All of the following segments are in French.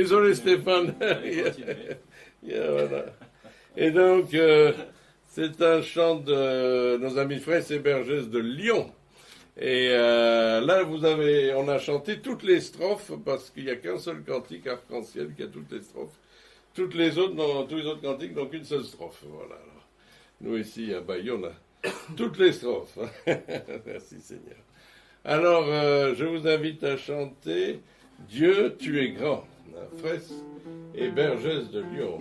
Désolé Stéphane. Voilà. Et donc, c'est un chant de nos amis Frères et Bergès de Lyon. Et là, on a chanté toutes les strophes parce qu'il n'y a qu'un seul cantique arc-en-ciel qui a toutes les strophes. Tous les autres cantiques n'ont qu'une seule strophe. Voilà. Alors, nous ici à Bayonne, on a toutes les strophes. Merci Seigneur. Alors, je vous invite à chanter Dieu, tu es grand. Frères et Bergès de Lyon.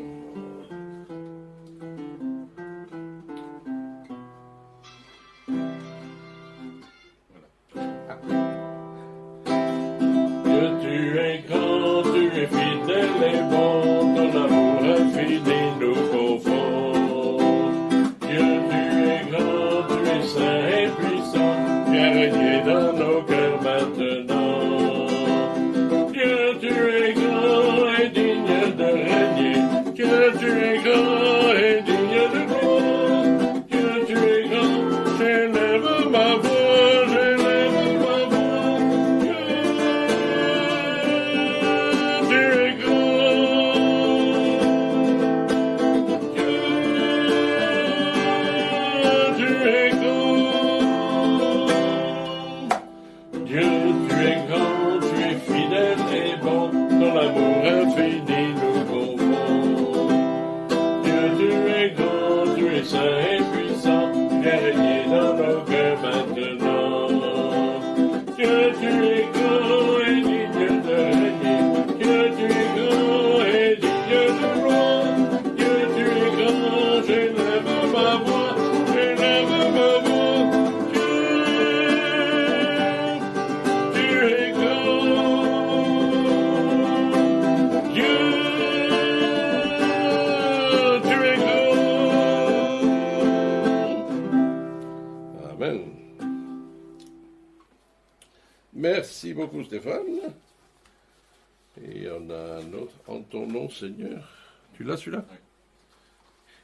Merci beaucoup Stéphane. Et il y en a un autre, en ton nom Seigneur. Tu l'as celui-là? Oui.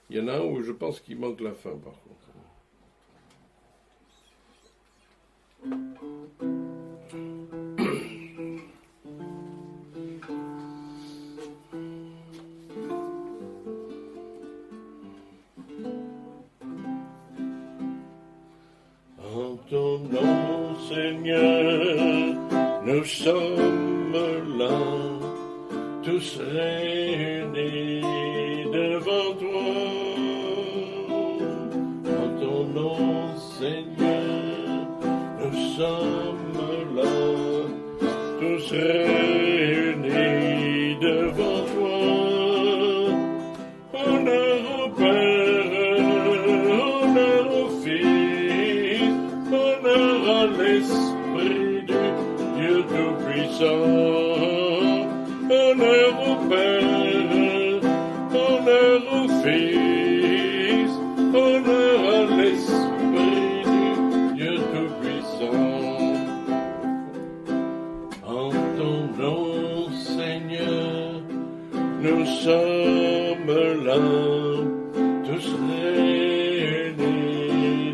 Il y en a un où je pense qu'il manque la fin par contre. En ton nom Seigneur, nous sommes là, tous réunis devant toi. En ton nom, Seigneur, nous sommes là, tous réunis devant toi. Honneur au Père, honneur au Fils, honneur à l'Esprit du Dieu Tout-Puissant. Honneur au Père, honneur au Fils, honneur à l'Esprit du Dieu Tout-Puissant. En ton nom, Seigneur, nous sommes là, tous réunis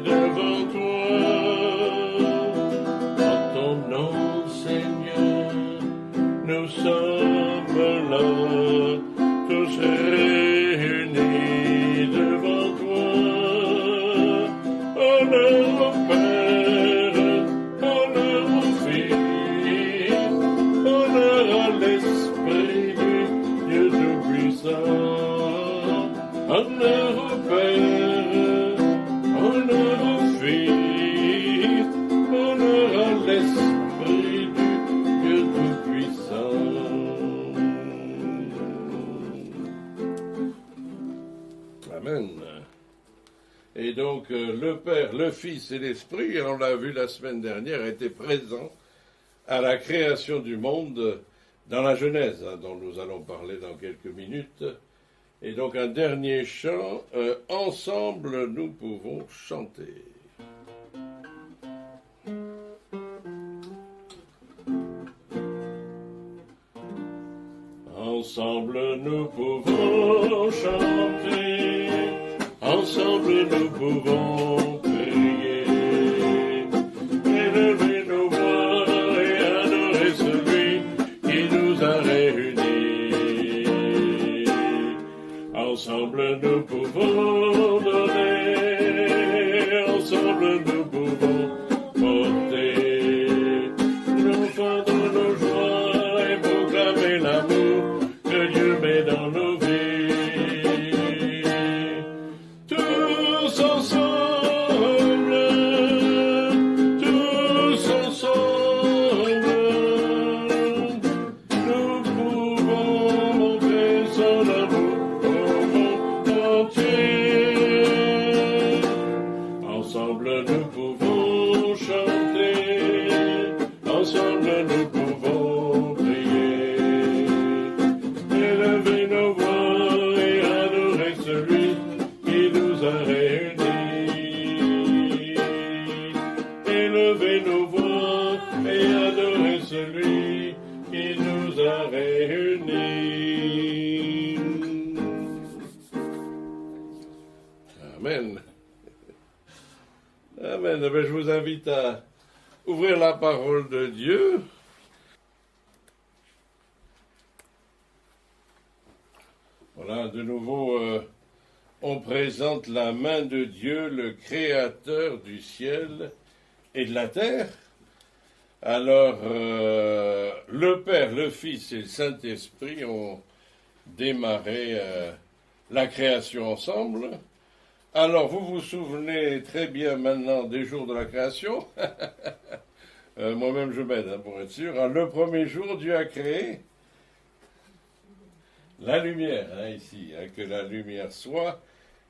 devant toi. En ton nom, Seigneur, nous sommes là, tous réunis devant toi. Honneur au Père, honneur au Fils, honneur à l'Esprit du Dieu Tout-Puissant. Honneur au Père, honneur au Fils, honneur à l'Esprit du Dieu Tout-Puissant. Amen. Et donc, le Père, le Fils et l'Esprit, on l'a vu la semaine dernière, étaient présents à la création du monde dans la Genèse, dont nous allons parler dans quelques minutes. Et donc, un dernier chant, ensemble, nous pouvons chanter. Ensemble nous pouvons chanter, ensemble nous pouvons prier, élever nos voix et adorer celui qui nous a réunis. nous pouvons donner, ensemble nous pouvons porter nos fendre nos joies et proclamer l'amour que Dieu met dans nos vies. Tous ensemble, nous pouvons montrer son amour au monde entier. Ensemble nous pouvons chanter, ensemble nous pouvons prier, élever nos voix et adorer celui qui nous a réunis. Élever nos voix et adorer celui qui nous a réunis. Amen. Amen. Eh bien, je vous invite à ouvrir la parole de Dieu. Voilà, de nouveau, on présente la main de Dieu, le Créateur du ciel et de la terre. Alors, le Père, le Fils et le Saint-Esprit ont démarré la création ensemble. Alors, vous vous souvenez très bien maintenant des jours de la création. Moi-même, je m'aide pour être sûr. Alors, le premier jour, Dieu a créé la lumière, ici, que la lumière soit,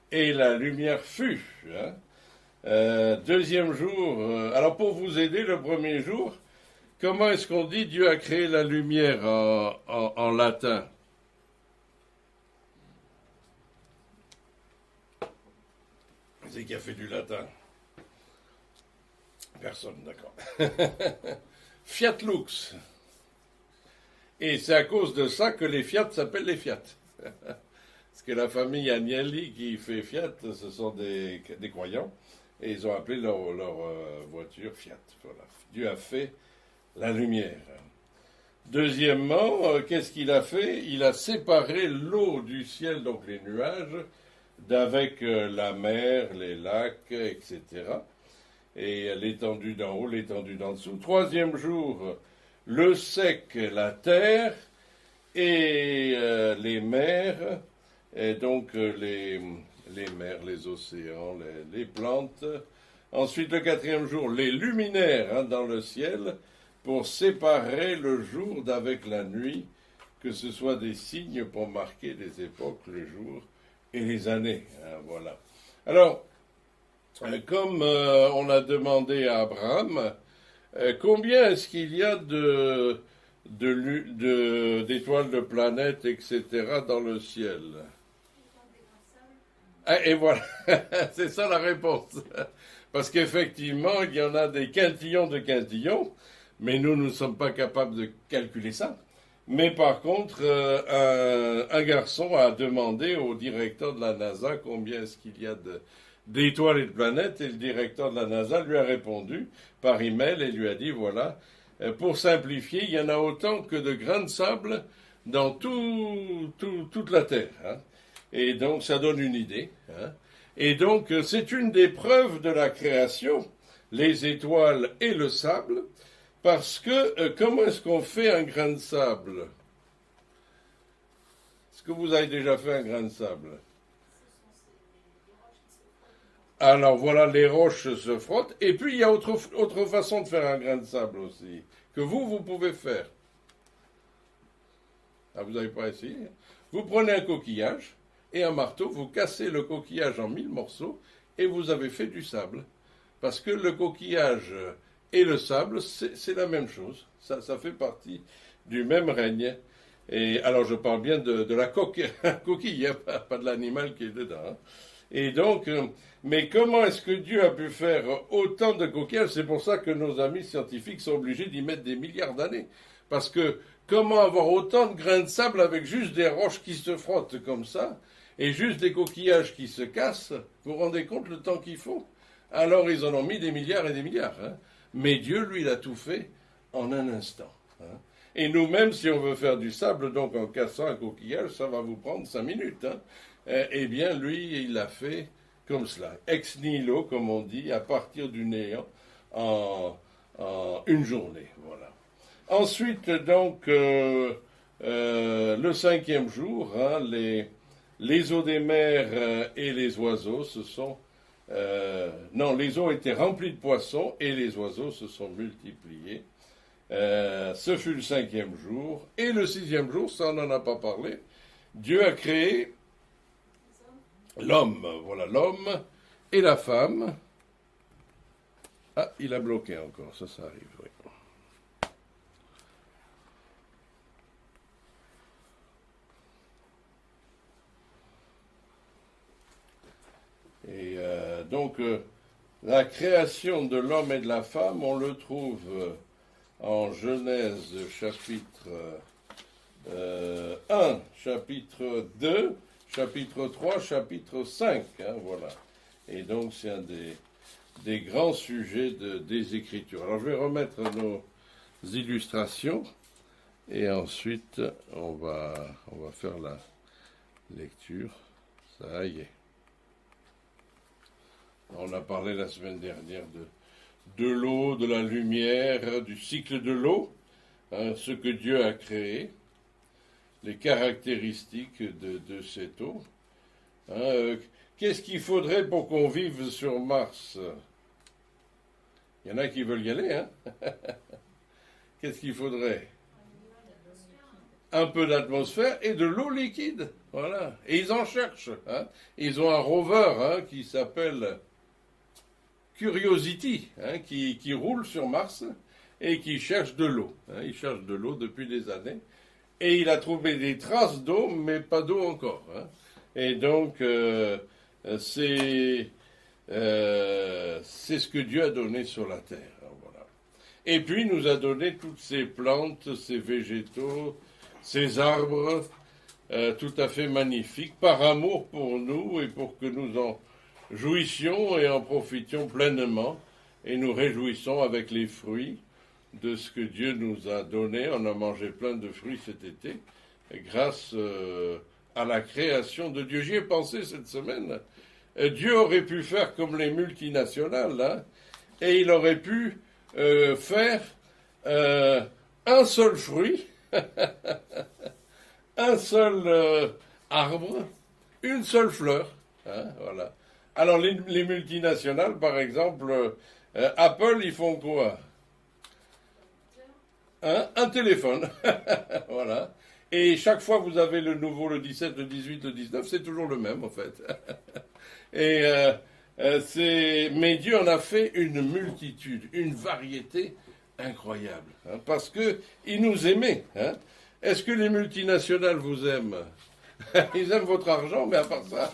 et la lumière fut. Deuxième jour, alors pour vous aider, le premier jour, comment est-ce qu'on dit Dieu a créé la lumière en latin? C'est qui a fait du latin? Personne, d'accord. Fiat lux. Et c'est à cause de ça que les Fiat s'appellent les Fiat. Parce que la famille Agnelli qui fait Fiat, ce sont des croyants. Et ils ont appelé leur voiture Fiat. Voilà. Dieu a fait la lumière. Deuxièmement, qu'est-ce qu'il a fait? Il a séparé l'eau du ciel, donc les nuages, d'avec la mer, les lacs, etc. Et l'étendue d'en haut, l'étendue d'en dessous. Troisième jour, le sec, la terre, et les mers, et donc les mers, les océans, les plantes. Ensuite, le quatrième jour, les luminaires dans le ciel, pour séparer le jour d'avec la nuit, que ce soit des signes pour marquer les époques, les jours et les années. Voilà. Alors, comme on a demandé à Abraham, combien est-ce qu'il y a d'étoiles, de planètes, etc. dans le ciel? Et voilà, c'est ça la réponse. Parce qu'effectivement, il y en a des quintillons de quintillons, mais nous ne sommes pas capables de calculer ça. Mais par contre, un garçon a demandé au directeur de la NASA combien est-ce qu'il y a d'étoiles et de planètes, et le directeur de la NASA lui a répondu par email et lui a dit, voilà, pour simplifier, il y en a autant que de grains de sable dans toute la Terre. Et donc, ça donne une idée. Et donc, c'est une des preuves de la création, les étoiles et le sable, parce que, comment est-ce qu'on fait un grain de sable? Est-ce que vous avez déjà fait un grain de sable? Alors voilà, les roches se frottent, et puis il y a autre façon de faire un grain de sable aussi, que vous pouvez faire. Ah, vous n'avez pas essayé? Vous prenez un coquillage et un marteau, vous cassez le coquillage en 1000 morceaux, et vous avez fait du sable. Parce que le coquillage et le sable, c'est la même chose. Ça fait partie du même règne. Et alors je parle bien de la coquille, pas de l'animal qui est dedans. Et donc, mais comment est-ce que Dieu a pu faire autant de coquillages? C'est pour ça que nos amis scientifiques sont obligés d'y mettre des milliards d'années. Parce que comment avoir autant de grains de sable avec juste des roches qui se frottent comme ça, et juste des coquillages qui se cassent? Vous vous rendez compte le temps qu'il faut? Alors ils en ont mis des milliards et des milliards. Mais Dieu, lui, il a tout fait en un instant. Et nous-mêmes, si on veut faire du sable, donc en cassant un coquillage, ça va vous prendre 5 minutes. eh bien, lui, il l'a fait comme cela, ex nihilo, comme on dit, à partir du néant, en, en une journée. Voilà. Ensuite, donc, le cinquième jour, hein, les eaux des mers et les oiseaux se sont... non, les eaux étaient remplies de poissons et les oiseaux se sont multipliés. Ce fut le cinquième jour. Et le sixième jour, ça on n'en a pas parlé, Dieu a créé l'homme. Voilà, l'homme et la femme. Ah, il a bloqué encore, ça arrive, oui. Et donc, la création de l'homme et de la femme, on le trouve en Genèse chapitre 1, chapitre 2, chapitre 3, chapitre 5. Hein, voilà. Et donc, c'est un des grands sujets des Écritures. Alors, je vais remettre nos illustrations et ensuite, on va faire la lecture. Ça y est. On a parlé la semaine dernière de l'eau, de la lumière, du cycle de l'eau, hein, ce que Dieu a créé, les caractéristiques de cette eau. Hein, qu'est-ce qu'il faudrait pour qu'on vive sur Mars? Il y en a qui veulent y aller, hein? Qu'est-ce qu'il faudrait? Un peu d'atmosphère et de l'eau liquide. Voilà. Et ils en cherchent. Hein? Ils ont un rover hein, qui s'appelle Curiosity, hein, qui roule sur Mars et qui cherche de l'eau. Hein, il cherche de l'eau depuis des années. Et il a trouvé des traces d'eau, mais pas d'eau encore. Hein. Et donc, c'est ce que Dieu a donné sur la terre. Hein, voilà. Et puis, il nous a donné toutes ces plantes, ces végétaux, ces arbres, tout à fait magnifiques, par amour pour nous et pour que nous en jouissions et en profitions pleinement et nous réjouissons avec les fruits de ce que Dieu nous a donné. On a mangé plein de fruits cet été grâce à la création de Dieu. J'y ai pensé cette semaine. Dieu aurait pu faire comme les multinationales hein, et il aurait pu faire un seul fruit, un seul arbre, une seule fleur. Hein, voilà. Alors, les multinationales, par exemple, Apple, ils font quoi? Hein? Un téléphone. Voilà. Et chaque fois que vous avez le nouveau, le 17, le 18, le 19, c'est toujours le même, en fait. Et mais Dieu en a fait une multitude, une variété incroyable. Hein, parce qu'il nous aimait. Hein. Est-ce que les multinationales vous aiment? Ils aiment votre argent, mais à part ça...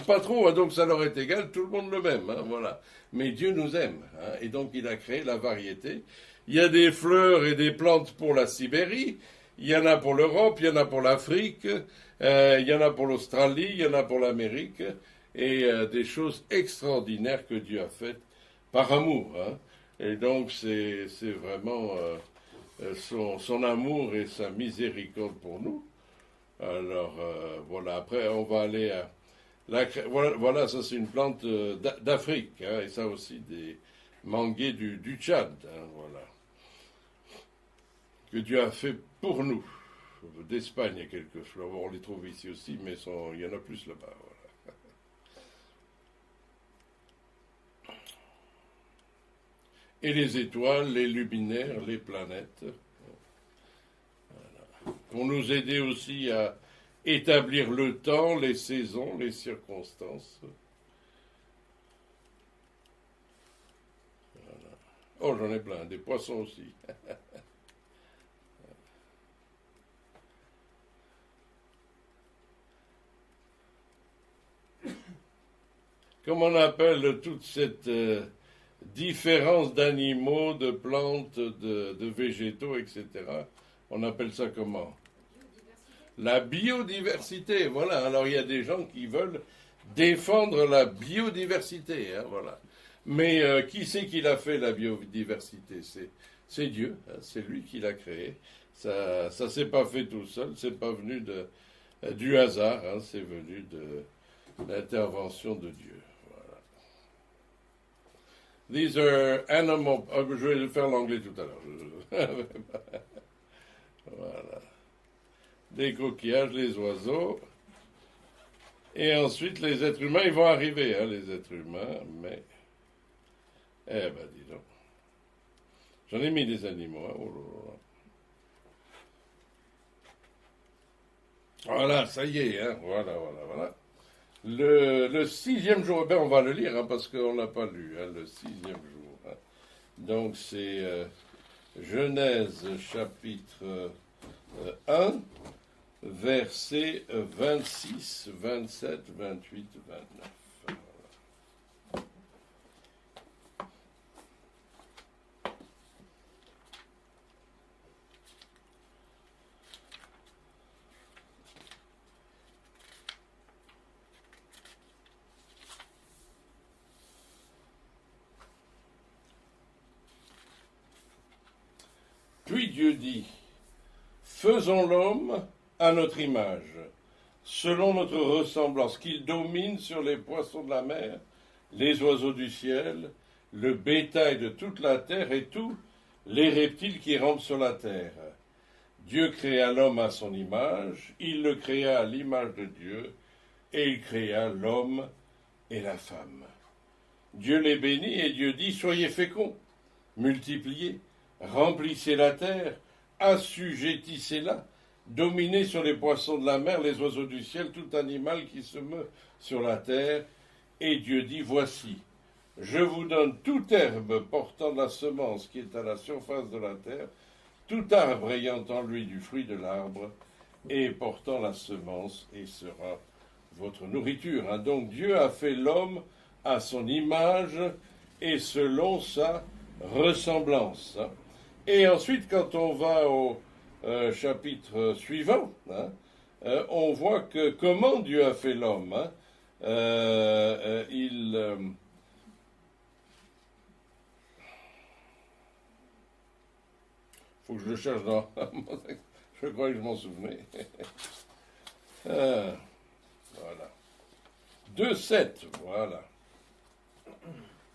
Pas trop, hein, donc ça leur est égal, tout le monde le même, hein, voilà. Mais Dieu nous aime, hein, et donc il a créé la variété. Il y a des fleurs et des plantes pour la Sibérie, il y en a pour l'Europe, il y en a pour l'Afrique, il y en a pour l'Australie, il y en a pour l'Amérique, et des choses extraordinaires que Dieu a faites par amour. Hein. Et donc c'est vraiment son amour et sa miséricorde pour nous. Alors voilà, après on va aller à... Voilà, ça c'est une plante d'Afrique, hein, et ça aussi des manguiers du Tchad, hein, voilà, que Dieu a fait pour nous. D'Espagne, il y a quelques fleurs, on les trouve ici aussi, mais il y en a plus là-bas. Voilà. Et les étoiles, les luminaires, les planètes, voilà. Pour nous aider aussi à établir le temps, les saisons, les circonstances. Voilà. Oh, j'en ai plein, des poissons aussi. Comme on appelle toute cette différence d'animaux, de plantes, de végétaux, etc. On appelle ça comment? La biodiversité, voilà. Alors il y a des gens qui veulent défendre la biodiversité, hein, voilà. Mais qui c'est qui l'a fait la biodiversité? C'est Dieu, hein, c'est lui qui l'a créé. Ça s'est pas fait tout seul, c'est pas venu du hasard, hein, c'est venu de l'intervention de Dieu. Voilà. These are animal. Je vais faire l'anglais tout à l'heure. Voilà. Des coquillages, les oiseaux. Et ensuite, les êtres humains, ils vont arriver, hein, les êtres humains, mais... Eh ben, dis donc. J'en ai mis des animaux, hein. Oh là là. Voilà, ça y est, hein. Voilà. Le 6e jour, ben on va le lire, hein, parce qu'on ne l'a pas lu, hein, le 6e jour. Hein. Donc c'est Genèse chapitre 1, versets 26, 27, 28, 29. Puis Dieu dit, faisons l'homme à notre image, selon notre ressemblance, qu'il domine sur les poissons de la mer, les oiseaux du ciel, le bétail de toute la terre et tous les reptiles qui rampent sur la terre. Dieu créa l'homme à son image, il le créa à l'image de Dieu, et il créa l'homme et la femme. Dieu les bénit et Dieu dit, soyez féconds, multipliez, remplissez la terre, assujettissez-la, dominez sur les poissons de la mer, les oiseaux du ciel, tout animal qui se meut sur la terre. Et Dieu dit, voici, je vous donne toute herbe portant la semence qui est à la surface de la terre, tout arbre ayant en lui du fruit de l'arbre, et portant la semence, et sera votre nourriture. Hein. Donc Dieu a fait l'homme à son image et selon sa ressemblance. Hein. Et ensuite, quand on va au chapitre suivant, hein, on voit que comment Dieu a fait l'homme. Hein. Faut que je le cherche dans... je crois que je m'en souvenais. Voilà. 2,7, voilà.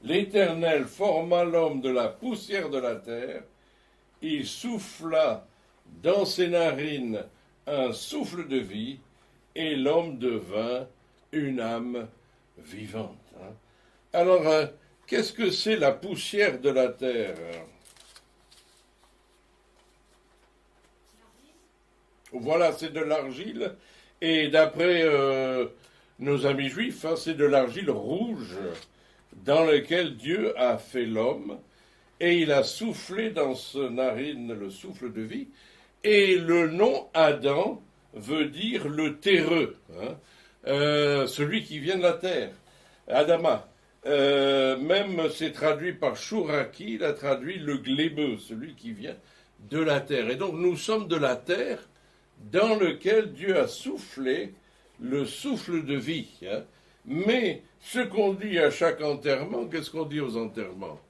L'Éternel forma l'homme de la poussière de la terre, il souffla dans ses narines un souffle de vie, et l'homme devint une âme vivante. Hein. Alors, qu'est-ce que c'est la poussière de la terre? Voilà, c'est de l'argile, et d'après nos amis juifs, hein, c'est de l'argile rouge dans laquelle Dieu a fait l'homme, et il a soufflé dans ses narines le souffle de vie, et le nom Adam veut dire le terreux, hein, celui qui vient de la terre, Adama. Même c'est traduit par Chouraki, il a traduit le glébeux, celui qui vient de la terre. Et donc nous sommes de la terre dans lequel Dieu a soufflé le souffle de vie. Hein. Mais ce qu'on dit à chaque enterrement, qu'est-ce qu'on dit aux enterrements?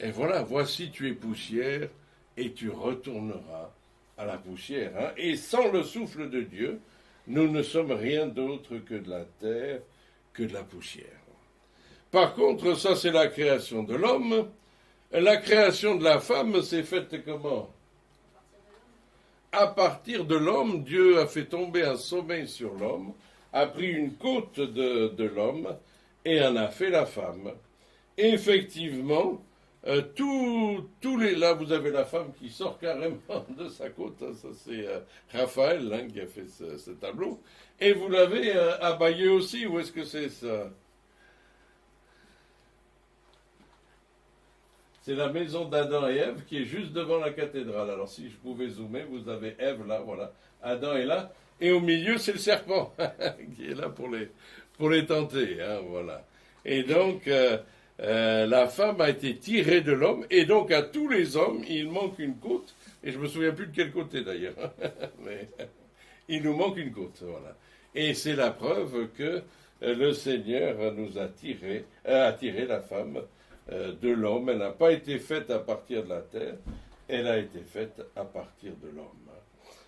Et voilà, voici tu es poussière et tu retourneras à la poussière. Hein. Et sans le souffle de Dieu, nous ne sommes rien d'autre que de la terre, que de la poussière. Par contre, ça c'est la création de l'homme. La création de la femme s'est faite comment? À partir de l'homme, Dieu a fait tomber un sommeil sur l'homme, a pris une côte de l'homme et en a fait la femme. Et effectivement, là, vous avez la femme qui sort carrément de sa côte. Hein, ça, c'est Raphaël hein, qui a fait ce tableau. Et vous l'avez à Bayeux aussi. Où est-ce que c'est ça? C'est la maison d'Adam et Ève qui est juste devant la cathédrale. Alors si je pouvais zoomer, vous avez Ève là, voilà. Adam est là. Et au milieu, c'est le serpent qui est là pour les tenter. Hein, voilà. Et donc, la femme a été tirée de l'homme. Et donc, à tous les hommes, il manque une côte. Et je me souviens plus de quel côté d'ailleurs. Mais il nous manque une côte. Voilà. Et c'est la preuve que le Seigneur nous a tiré la femme de l'homme. Elle n'a pas été faite à partir de la terre, elle a été faite à partir de l'homme.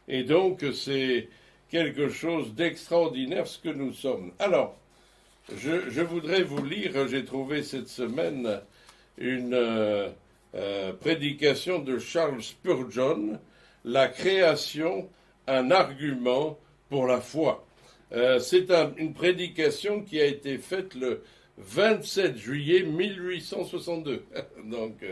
Et donc, c'est quelque chose d'extraordinaire ce que nous sommes. Alors, je voudrais vous lire, j'ai trouvé cette semaine une prédication de Charles Spurgeon, La création, un argument pour la foi. C'est une prédication qui a été faite le 27 juillet 1862, donc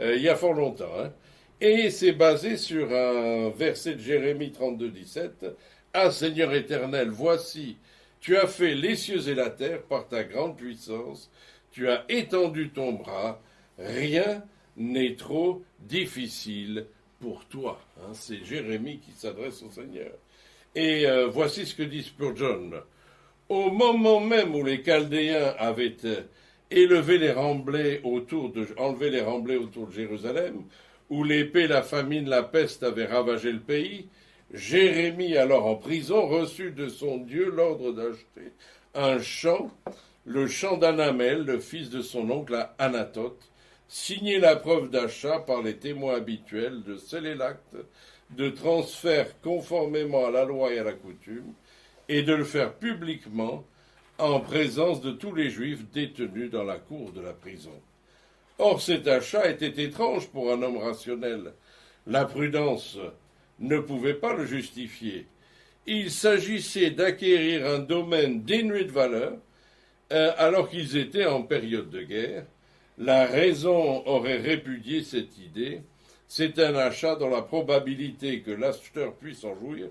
il y a fort longtemps. Hein. Et c'est basé sur un verset de Jérémie 32, 17. « Ah Seigneur éternel, voici, tu as fait les cieux et la terre par ta grande puissance, tu as étendu ton bras, rien n'est trop difficile pour toi. » C'est Jérémie qui s'adresse au Seigneur. Et voici ce que dit Spurgeon. Au moment même où les Chaldéens avaient enlevé les remblais autour de Jérusalem, où l'épée, la famine, la peste avaient ravagé le pays, Jérémie, alors en prison, reçut de son Dieu l'ordre d'acheter un champ, le champ d'Anamel, le fils de son oncle Anathoth, signer la preuve d'achat par les témoins habituels, de sceller l'acte, de transfert conformément à la loi et à la coutume, et de le faire publiquement en présence de tous les Juifs détenus dans la cour de la prison. Or cet achat était étrange pour un homme rationnel. La prudence ne pouvait pas le justifier. Il s'agissait d'acquérir un domaine dénué de valeur, alors qu'ils étaient en période de guerre. La raison aurait répudié cette idée. C'est un achat dont la probabilité que l'acheteur puisse en jouir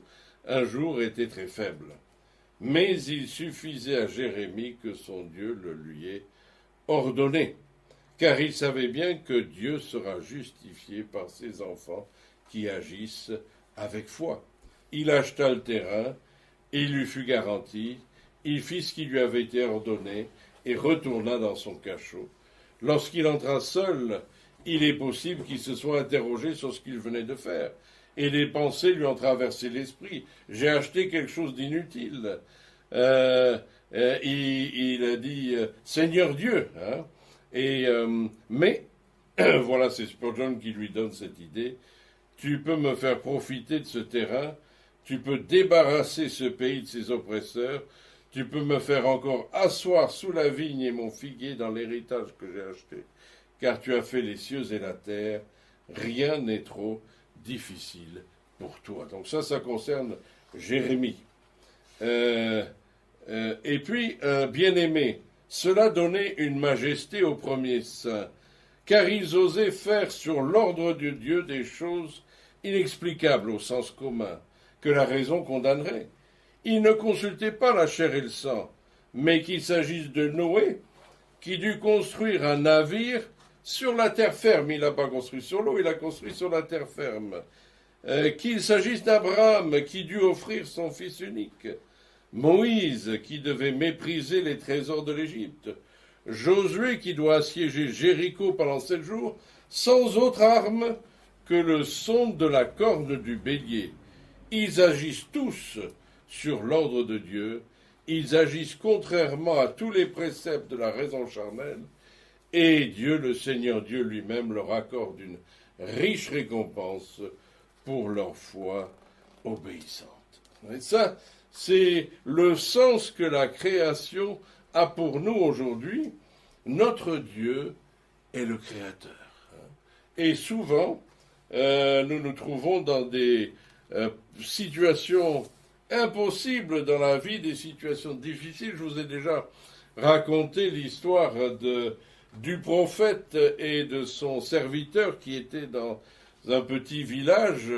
un jour était très faible. Mais il suffisait à Jérémie que son Dieu le lui ait ordonné, car il savait bien que Dieu sera justifié par ses enfants qui agissent avec foi. Il acheta le terrain, il lui fut garanti, il fit ce qui lui avait été ordonné et retourna dans son cachot. Lorsqu'il entra seul, il est possible qu'il se soit interrogé sur ce qu'il venait de faire. Et des pensées lui ont traversé l'esprit. J'ai acheté quelque chose d'inutile. Il a dit Seigneur Dieu. Hein? Mais, voilà, c'est Spurgeon qui lui donne cette idée. Tu peux me faire profiter de ce terrain. Tu peux débarrasser ce pays de ses oppresseurs. Tu peux me faire encore asseoir sous la vigne et mon figuier dans l'héritage que j'ai acheté. Car tu as fait les cieux et la terre. Rien n'est trop difficile pour toi. Donc ça concerne Jérémie. Et puis, bien-aimé, cela donnait une majesté aux premiers saints, car ils osaient faire sur l'ordre de Dieu des choses inexplicables au sens commun, que la raison condamnerait. Ils ne consultaient pas la chair et le sang, mais qu'il s'agisse de Noé, qui dut construire un navire sur la terre ferme. Il n'a pas construit sur l'eau, il a construit sur la terre ferme. Qu'il s'agisse d'Abraham, qui dut offrir son fils unique. Moïse, qui devait mépriser les trésors de l'Égypte. Josué, qui doit assiéger Jéricho pendant 7 jours, sans autre arme que le son de la corne du bélier. Ils agissent tous sur l'ordre de Dieu. Ils agissent contrairement à tous les préceptes de la raison charnelle. Et Dieu, le Seigneur Dieu lui-même, leur accorde une riche récompense pour leur foi obéissante. Et ça, c'est le sens que la création a pour nous aujourd'hui. Notre Dieu est le Créateur. Et souvent, nous nous trouvons dans des situations impossibles dans la vie, des situations difficiles. Je vous ai déjà raconté l'histoire du prophète et de son serviteur qui étaient dans un petit village,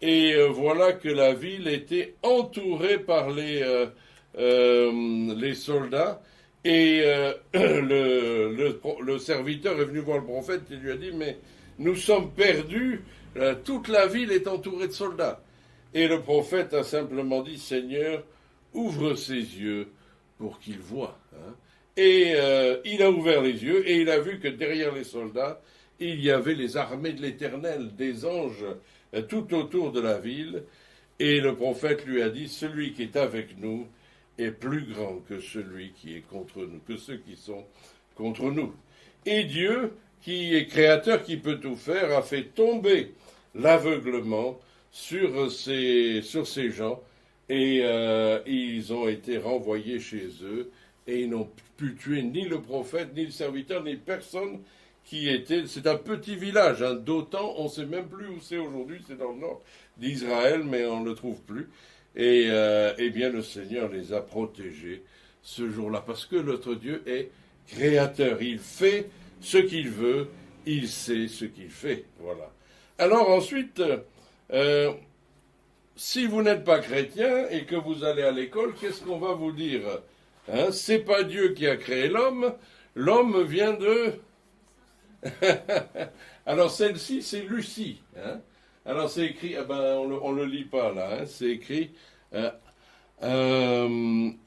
et voilà que la ville était entourée par les soldats, et le serviteur est venu voir le prophète et lui a dit « Mais nous sommes perdus, toute la ville est entourée de soldats. » Et le prophète a simplement dit « Seigneur, ouvre ses yeux pour qu'il voie. » Et il a ouvert les yeux et il a vu que derrière les soldats, il y avait les armées de l'Éternel, des anges tout autour de la ville. Et le prophète lui a dit, celui qui est avec nous est plus grand que celui qui est contre nous, que ceux qui sont contre nous. Et Dieu, qui est créateur, qui peut tout faire, a fait tomber l'aveuglement sur ces gens, et ils ont été renvoyés chez eux, et ils n'ont pu tuer ni le prophète, ni le serviteur, ni personne qui était... C'est un petit village, hein, d'Othan, on ne sait même plus où c'est aujourd'hui, c'est dans le nord d'Israël, mais on ne le trouve plus. Et eh bien le Seigneur les a protégés ce jour-là, parce que notre Dieu est créateur, il fait ce qu'il veut, il sait ce qu'il fait, voilà. Alors ensuite, si vous n'êtes pas chrétien et que vous allez à l'école, qu'est-ce qu'on va vous dire, hein? C'est pas Dieu qui a créé l'homme, l'homme vient de... Alors celle-ci, c'est Lucie, hein? Alors c'est écrit, on le lit pas là, hein? C'est écrit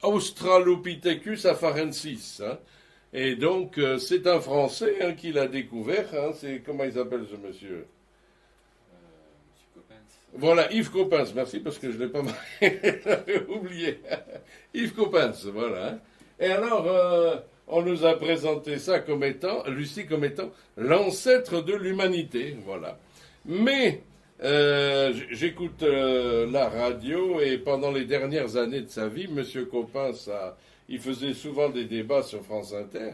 Australopithecus afarensis, hein? Et donc c'est un Français, hein, qui l'a découvert, hein? C'est comment il s'appelle ce monsieur? Voilà, Yves Coppens, merci parce que je ne l'ai pas oublié. Yves Coppens, voilà. Hein? Et alors, on nous a présenté ça comme étant, Lucie comme étant l'ancêtre de l'humanité, voilà. Mais j'écoute la radio, et pendant les dernières années de sa vie, M. Coppens, il faisait souvent des débats sur France Inter,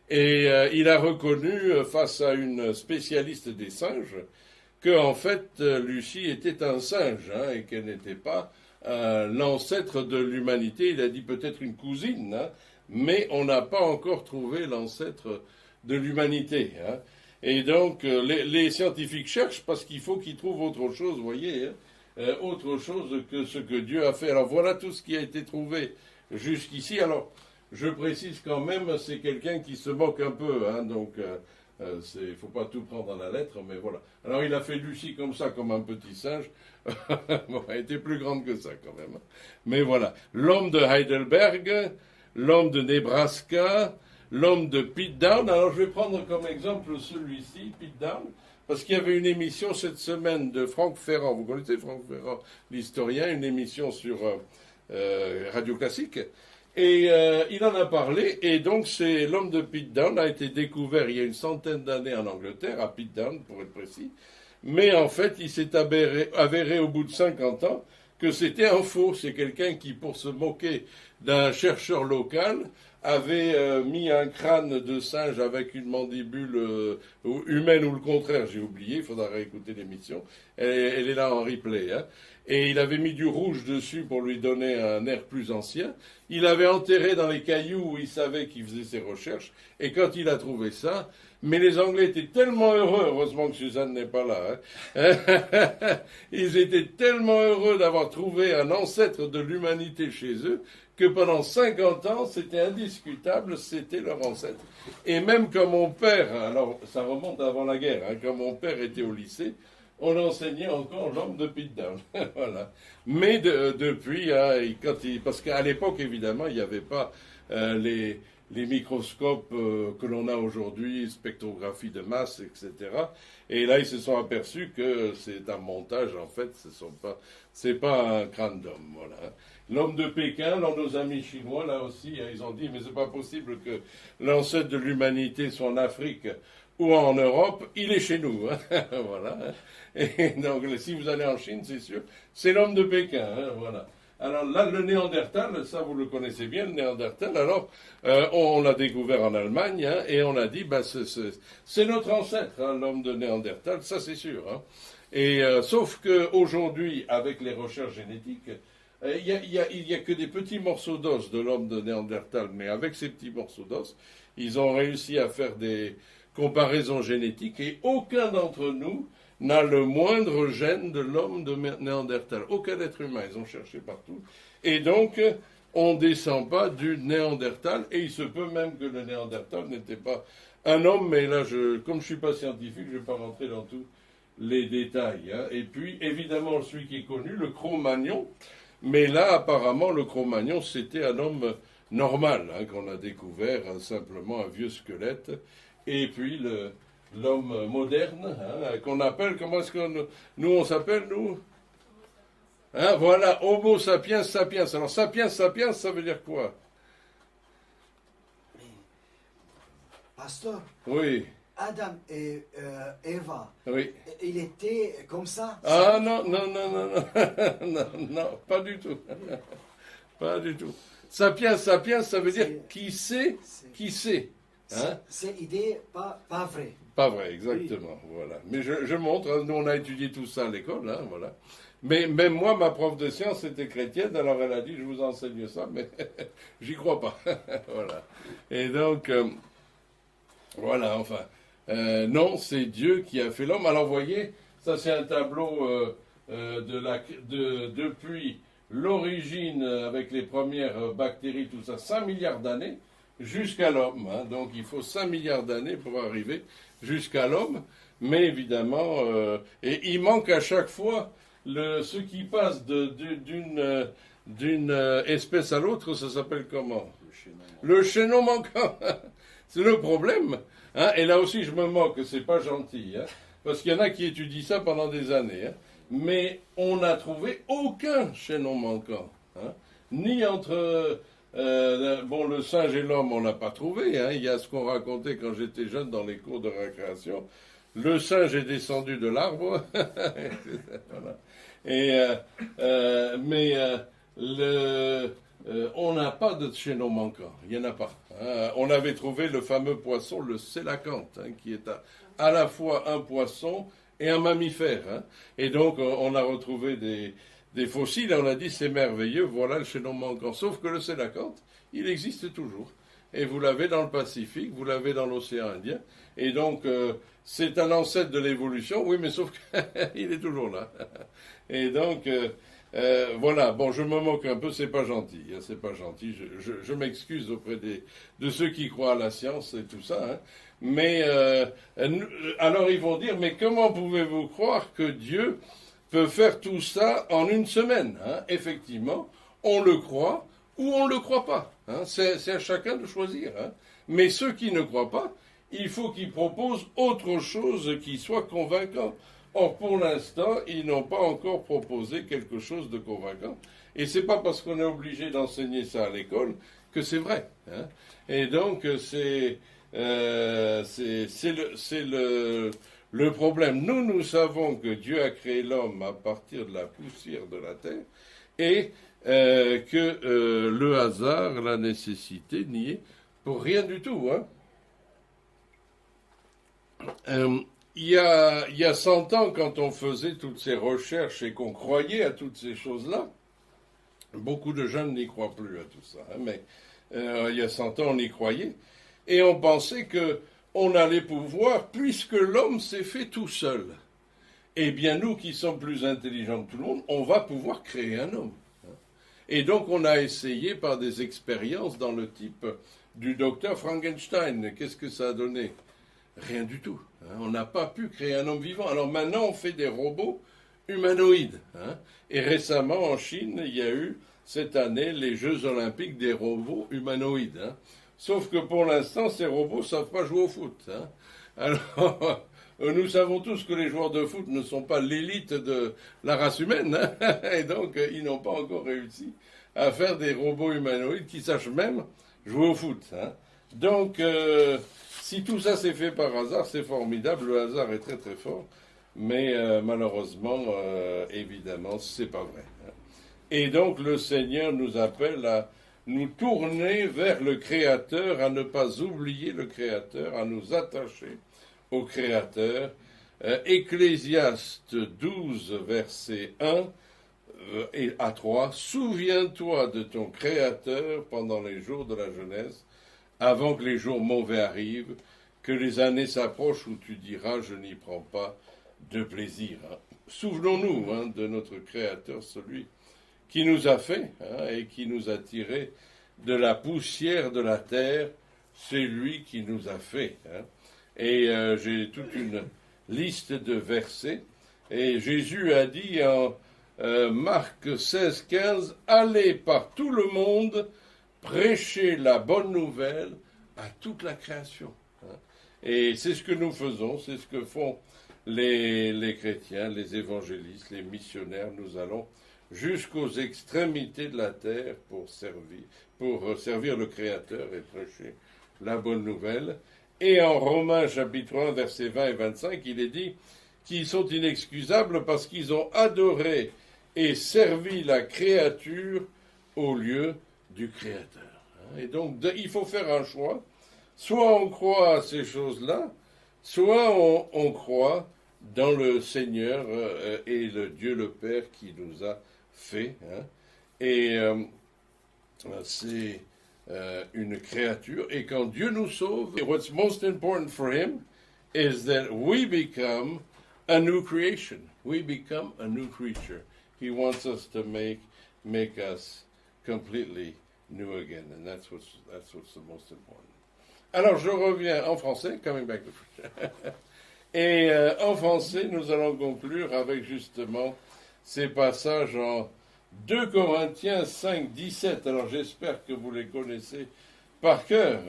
et il a reconnu, face à une spécialiste des singes, que en fait Lucie était un singe, hein, et qu'elle n'était pas l'ancêtre de l'humanité. Il a dit peut-être une cousine, hein, mais on n'a pas encore trouvé l'ancêtre de l'humanité. Hein. Et donc les scientifiques cherchent parce qu'il faut qu'ils trouvent autre chose, vous voyez, hein, autre chose que ce que Dieu a fait. Alors voilà tout ce qui a été trouvé jusqu'ici. Alors je précise quand même, c'est quelqu'un qui se moque un peu, hein, donc... il ne faut pas tout prendre à la lettre, mais voilà. Alors il a fait Lucie comme ça, comme un petit singe. Bon, elle était plus grande que ça quand même. Mais voilà. L'homme de Heidelberg, l'homme de Nebraska, l'homme de Pittsdown. Alors je vais prendre comme exemple celui-ci, Pittsdown, parce qu'il y avait une émission cette semaine de Franck Ferrand. Vous connaissez Franck Ferrand, l'historien, une émission sur Radio Classique. Et il en a parlé, et donc c'est l'homme de Pittsdown a été découvert il y a une centaine d'années en Angleterre, à Pittsdown pour être précis, mais en fait il s'est avéré au bout de 50 ans que c'était un faux. C'est quelqu'un qui, pour se moquer d'un chercheur local, avait mis un crâne de singe avec une mandibule humaine, ou le contraire, j'ai oublié, il faudra réécouter l'émission, elle est là en replay, hein. Et il avait mis du rouge dessus pour lui donner un air plus ancien. Il l'avait enterré dans les cailloux où il savait qu'il faisait ses recherches, et quand il a trouvé ça, mais les Anglais étaient tellement heureux, heureusement que Suzanne n'est pas là, hein. Ils étaient tellement heureux d'avoir trouvé un ancêtre de l'humanité chez eux, que pendant 50 ans, c'était indiscutable, c'était leur ancêtre. Et même quand mon père, alors ça remonte avant la guerre, hein, quand mon père était au lycée, on enseignait encore l'homme de Pittsdown. Voilà. Mais depuis, hein, parce qu'à l'époque, évidemment, il n'y avait pas les microscopes que l'on a aujourd'hui, spectrographie de masse, etc. Et là, ils se sont aperçus que c'est un montage, en fait, c'est pas un crâne d'homme, voilà. L'homme de Pékin, nos amis chinois, là aussi, ils ont dit, mais c'est pas possible que l'ancêtre de l'humanité soit en Afrique ou en Europe, il est chez nous, hein. Voilà. Et donc, si vous allez en Chine, c'est sûr, c'est l'homme de Pékin, hein, voilà. Alors là, le Néandertal, ça vous le connaissez bien, le Néandertal, alors on l'a découvert en Allemagne, hein, et on a dit, c'est notre ancêtre, hein, l'homme de Néandertal, ça c'est sûr. Hein. Et sauf qu'aujourd'hui, avec les recherches génétiques, il y a que des petits morceaux d'os de l'homme de Néandertal, mais avec ces petits morceaux d'os, ils ont réussi à faire des comparaisons génétiques, et aucun d'entre nous n'a le moindre gène de l'homme de Néandertal. Aucun être humain, ils ont cherché partout. Et donc, on ne descend pas du Néandertal, et il se peut même que le Néandertal n'était pas un homme, mais là, comme je ne suis pas scientifique, je ne vais pas rentrer dans tous les détails. Hein. Et puis, évidemment, celui qui est connu, le Cro-Magnon, mais là, apparemment, le Cro-Magnon, c'était un homme normal, hein, qu'on a découvert, hein, simplement un vieux squelette, et puis l'homme moderne, hein, qu'on appelle, comment est-ce que nous on s'appelle, nous, hein, voilà, Homo sapiens sapiens. Alors sapiens sapiens, ça veut dire quoi? Pasteur, Oui. Adam et Eva, Oui. il était comme ça? Ah non, non, non, non, non, non, non, pas du tout. Pas du tout. Sapiens, sapiens, ça veut dire qui sait, qui sait. Hein? C'est idée pas vraie. Pas vrai, exactement. Oui. Voilà. Mais je montre, hein, nous on a étudié tout ça à l'école, hein, voilà. Mais même moi, ma prof de sciences était chrétienne, alors elle a dit, je vous enseigne ça, mais j'y crois pas. Voilà. Et donc, voilà, enfin. Non, c'est Dieu qui a fait l'homme. Alors, vous voyez, ça c'est un tableau depuis l'origine avec les premières bactéries, tout ça, 5 milliards d'années jusqu'à l'homme. Hein. Donc, il faut 5 milliards d'années pour arriver jusqu'à l'homme. Mais évidemment, et il manque à chaque fois ce qui passe d'une espèce à l'autre, ça s'appelle comment? Le chaînon manquant. C'est le problème. Hein, et là aussi, je me moque, c'est pas gentil. Hein, parce qu'il y en a qui étudient ça pendant des années. Hein, mais on n'a trouvé aucun chaînon manquant. Hein, ni entre le singe et l'homme, on n'a pas trouvé. Hein, il y a ce qu'on racontait quand j'étais jeune dans les cours de récréation. Le singe est descendu de l'arbre. Voilà. Et, on n'a pas de chaînon manquant. Il n'y en a pas. Hein. On avait trouvé le fameux poisson, le sélacanthe, hein, qui est à la fois un poisson et un mammifère. Hein. Et donc, on a retrouvé des fossiles et on a dit c'est merveilleux, voilà le chaînon manquant. Sauf que le sélacanthe, il existe toujours. Et vous l'avez dans le Pacifique, vous l'avez dans l'océan Indien. Et donc, c'est un ancêtre de l'évolution, oui, mais sauf qu'il est toujours là. Et donc, voilà, bon, je me moque un peu, c'est pas gentil, hein, c'est pas gentil. Je m'excuse auprès de ceux qui croient à la science et tout ça. Hein. Mais, alors ils vont dire, mais comment pouvez-vous croire que Dieu peut faire tout ça en une semaine, hein? Effectivement, on le croit ou on ne le croit pas. Hein? C'est à chacun de choisir. Hein? Mais ceux qui ne croient pas, il faut qu'ils proposent autre chose qui soit convaincant. Or, pour l'instant, ils n'ont pas encore proposé quelque chose de convaincant. Et c'est pas parce qu'on est obligé d'enseigner ça à l'école que c'est vrai. Hein? Et donc, c'est le problème. Nous savons que Dieu a créé l'homme à partir de la poussière de la terre et que le hasard, la nécessité n'y est pour rien du tout. Hein? Il y a 100 ans, quand on faisait toutes ces recherches et qu'on croyait à toutes ces choses-là, beaucoup de jeunes n'y croient plus à tout ça, hein, mais il y a 100 ans, on y croyait, et on pensait qu'on allait pouvoir, puisque l'homme s'est fait tout seul, eh bien nous qui sommes plus intelligents que tout le monde, on va pouvoir créer un homme. Et donc on a essayé par des expériences dans le type du docteur Frankenstein. Qu'est-ce que ça a donné? Rien du tout. Hein. On n'a pas pu créer un homme vivant. Alors maintenant, on fait des robots humanoïdes. Hein. Et récemment, en Chine, il y a eu, cette année, les Jeux olympiques des robots humanoïdes. Hein. Sauf que pour l'instant, ces robots ne savent pas jouer au foot. Hein. Alors, nous savons tous que les joueurs de foot ne sont pas l'élite de la race humaine. Hein. Et donc, ils n'ont pas encore réussi à faire des robots humanoïdes qui sachent même jouer au foot. Hein. Donc, si tout ça s'est fait par hasard, c'est formidable. Le hasard est très très fort, mais malheureusement, évidemment, c'est pas vrai. Hein. Et donc le Seigneur nous appelle à nous tourner vers le Créateur, à ne pas oublier le Créateur, à nous attacher au Créateur. Ecclésiaste 12, verset 1 et à 3. Souviens-toi de ton Créateur pendant les jours de la jeunesse, avant que les jours mauvais arrivent, que les années s'approchent où tu diras « je n'y prends pas de plaisir ». Hein. Souvenons-nous hein, de notre Créateur, celui qui nous a fait hein, et qui nous a tirés de la poussière de la terre, c'est lui qui nous a fait. Hein. Et j'ai toute une liste de versets, et Jésus a dit en Marc 16, 15, « Allez par tout le monde, prêcher la bonne nouvelle à toute la création. Hein. » Et c'est ce que nous faisons, c'est ce que font les chrétiens, les évangélistes, les missionnaires. Nous allons jusqu'aux extrémités de la terre pour servir le Créateur et prêcher la bonne nouvelle. Et en Romains chapitre 1, versets 20 et 25, il est dit qu'ils sont inexcusables parce qu'ils ont adoré et servi la créature au lieu du Créateur. Et donc, il faut faire un choix. Soit on croit à ces choses-là, soit on croit dans le Seigneur et le Dieu le Père qui nous a fait. Et c'est une créature. Et quand Dieu nous sauve, what's most important for him is that we become a new creation. We become a new creature. He wants us to make us completely new again, and that's what's the most important. Alors je reviens en français, coming back to French. Et en français, nous allons conclure avec justement ces passages en 2 Corinthiens 5, 17. Alors j'espère que vous les connaissez par cœur.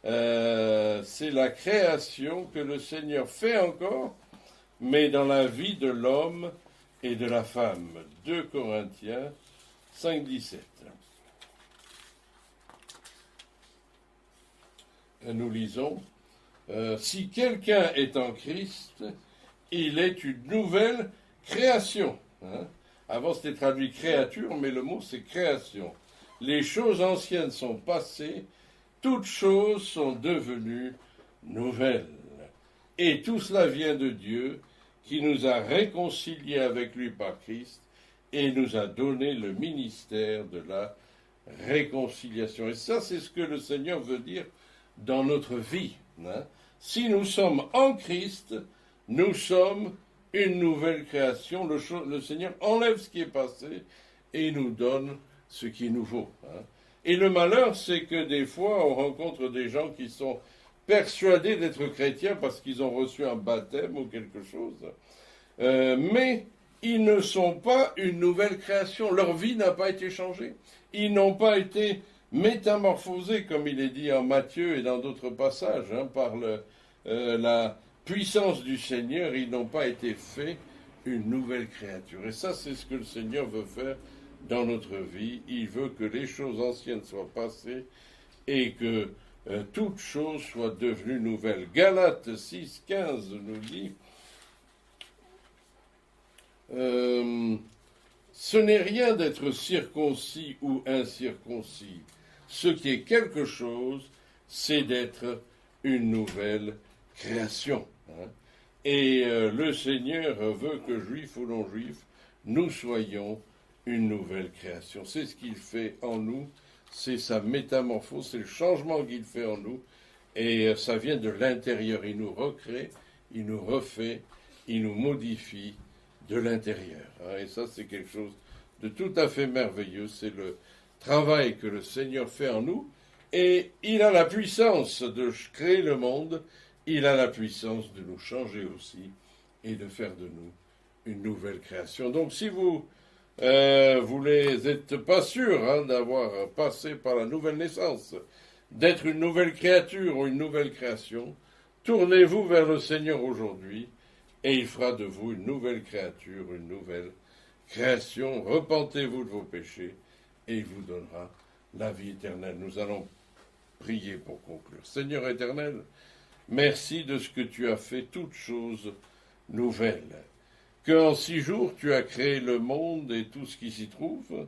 C'est la création que le Seigneur fait encore, mais dans la vie de l'homme et de la femme. 2 Corinthiens 5, 17. Nous lisons, si quelqu'un est en Christ, il est une nouvelle création. Avant c'était traduit créature, mais le mot c'est création. Les choses anciennes sont passées, toutes choses sont devenues nouvelles. Et tout cela vient de Dieu, qui nous a réconciliés avec lui par Christ, et nous a donné le ministère de la réconciliation. Et ça, c'est ce que le Seigneur veut dire dans notre vie. Si nous sommes en Christ, nous sommes une nouvelle création. Le Seigneur enlève ce qui est passé et nous donne ce qui est nouveau. Et le malheur, c'est que des fois, on rencontre des gens qui sont persuadés d'être chrétiens parce qu'ils ont reçu un baptême ou quelque chose. Mais ils ne sont pas une nouvelle création. Leur vie n'a pas été changée. Ils n'ont pas été métamorphosés, comme il est dit en Matthieu et dans d'autres passages, par la puissance du Seigneur. Ils n'ont pas été faits une nouvelle créature. Et ça, c'est ce que le Seigneur veut faire dans notre vie. Il veut que les choses anciennes soient passées et que toutes choses soient devenues nouvelles. Galates 6, 15 nous dit ce n'est rien d'être circoncis ou incirconcis. Ce qui est quelque chose, c'est d'être une nouvelle création. Et le Seigneur veut que, juifs ou non-juifs, nous soyons une nouvelle création. C'est ce qu'il fait en nous, c'est sa métamorphose, c'est le changement qu'il fait en nous, et ça vient de l'intérieur. Il nous recrée, il nous refait, il nous modifie de l'intérieur. Et ça, c'est quelque chose de tout à fait merveilleux. C'est le travail que le Seigneur fait en nous, et il a la puissance de créer le monde, il a la puissance de nous changer aussi, et de faire de nous une nouvelle création. Donc si vous n'êtes pas sûr d'avoir passé par la nouvelle naissance, d'être une nouvelle créature ou une nouvelle création, tournez-vous vers le Seigneur aujourd'hui, et il fera de vous une nouvelle créature, une nouvelle création. Repentez-vous de vos péchés, et il vous donnera la vie éternelle. Nous allons prier pour conclure. Seigneur éternel, merci de ce que tu as fait toutes choses nouvelles. Qu'en 6 jours tu as créé le monde et tout ce qui s'y trouve,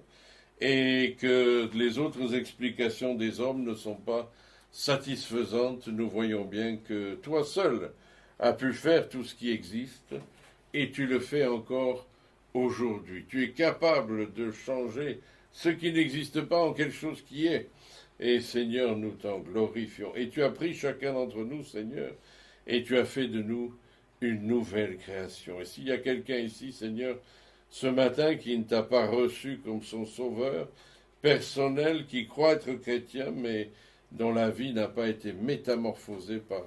et que les autres explications des hommes ne sont pas satisfaisantes. Nous voyons bien que toi seul as pu faire tout ce qui existe, et tu le fais encore aujourd'hui. Tu es capable de changer ce qui n'existe pas en quelque chose qui est. Et Seigneur, nous t'en glorifions. Et tu as pris chacun d'entre nous, Seigneur, et tu as fait de nous une nouvelle création. Et s'il y a quelqu'un ici, Seigneur, ce matin qui ne t'a pas reçu comme son sauveur personnel, qui croit être chrétien, mais dont la vie n'a pas été métamorphosée par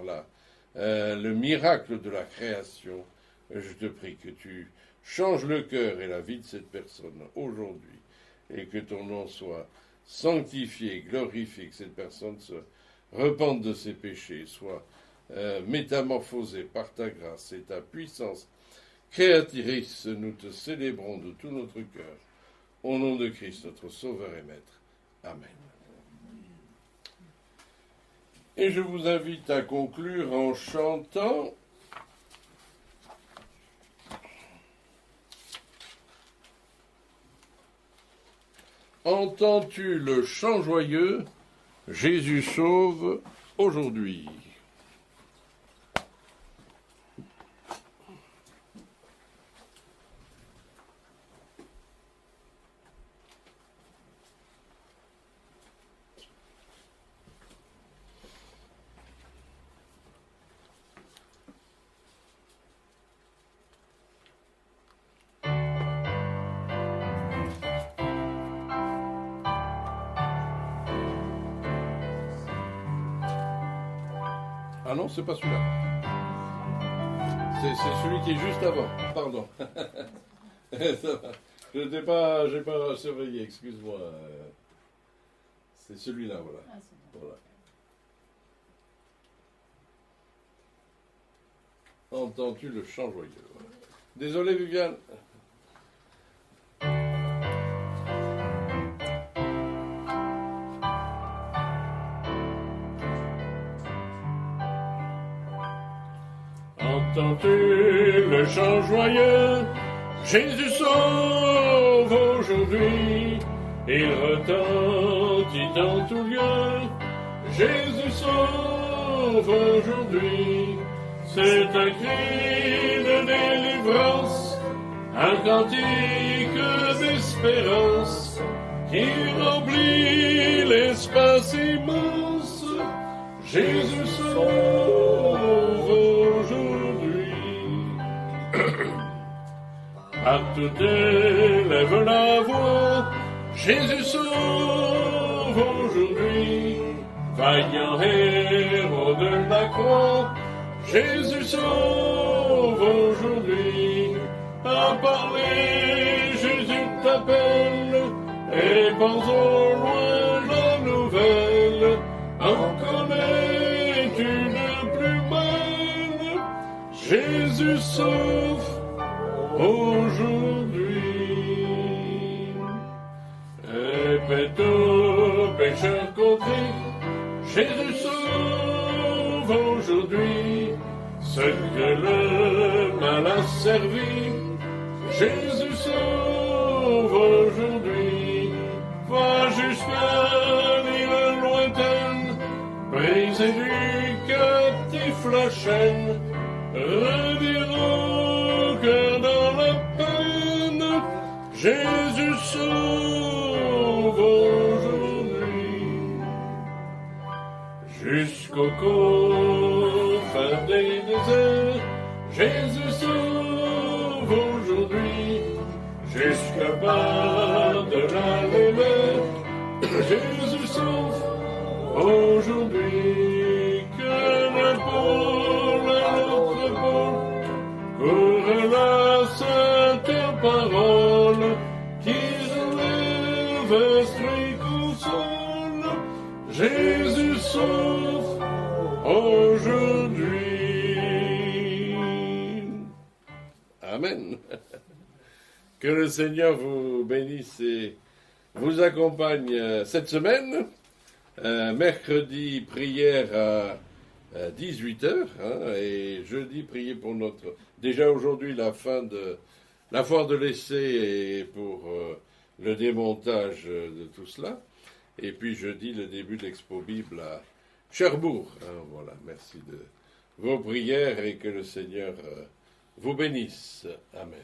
le miracle de la création, je te prie que tu changes le cœur et la vie de cette personne aujourd'hui, et que ton nom soit sanctifié, glorifié, que cette personne se repente de ses péchés, soit métamorphosée par ta grâce et ta puissance créatrice. Nous te célébrons de tout notre cœur, au nom de Christ, notre Sauveur et Maître. Amen. Et je vous invite à conclure en chantant « Entends-tu le chant joyeux, Jésus sauve aujourd'hui ». Ah non, c'est pas celui-là. C'est celui qui est juste avant. Pardon. Ça va. J'ai pas surveillé, excuse-moi. C'est celui-là, voilà. Ah, c'est bon. Voilà. Entends-tu le chant joyeux? Voilà. Désolé, Viviane. Entends-tu le chant joyeux? Jésus sauve aujourd'hui. Il retentit dans tout lieu. Jésus sauve aujourd'hui. C'est un cri de délivrance, un cantique d'espérance qui remplit l'espace immense. Jésus sauve aujourd'hui. Partout élève la voix, Jésus sauve aujourd'hui. Vaillant héros de la croix, Jésus sauve aujourd'hui. À parler, Jésus t'appelle, répands au loin la nouvelle. En connais-tu le plus mal? Jésus sauve aujourd'hui. Répète aux pécheurs contrits, Jésus sauve aujourd'hui. Ceux que le mal a servi, Jésus sauve aujourd'hui. Va jusqu'à l'île lointaine, briser du captif la chaîne, redire au cœur dans la peine, Jésus sauve aujourd'hui. Jusqu'au confins des déserts, Jésus sauve aujourd'hui. Jusqu'à par-delà les mers, Jésus sauve aujourd'hui. Que le pôle à l'autre pôle court la sainte parole qui relève, instruit, console. Jésus sauve aujourd'hui. Amen. Que le Seigneur vous bénisse et vous accompagne cette semaine. Mercredi, prière à 18h. Et jeudi, prier pour notre... Déjà aujourd'hui, la fin de la foire de l'essai et pour le démontage de tout cela. Et puis jeudi, le début de l'Expo Bible à Cherbourg. Voilà, merci de vos prières et que le Seigneur vous bénisse. Amen.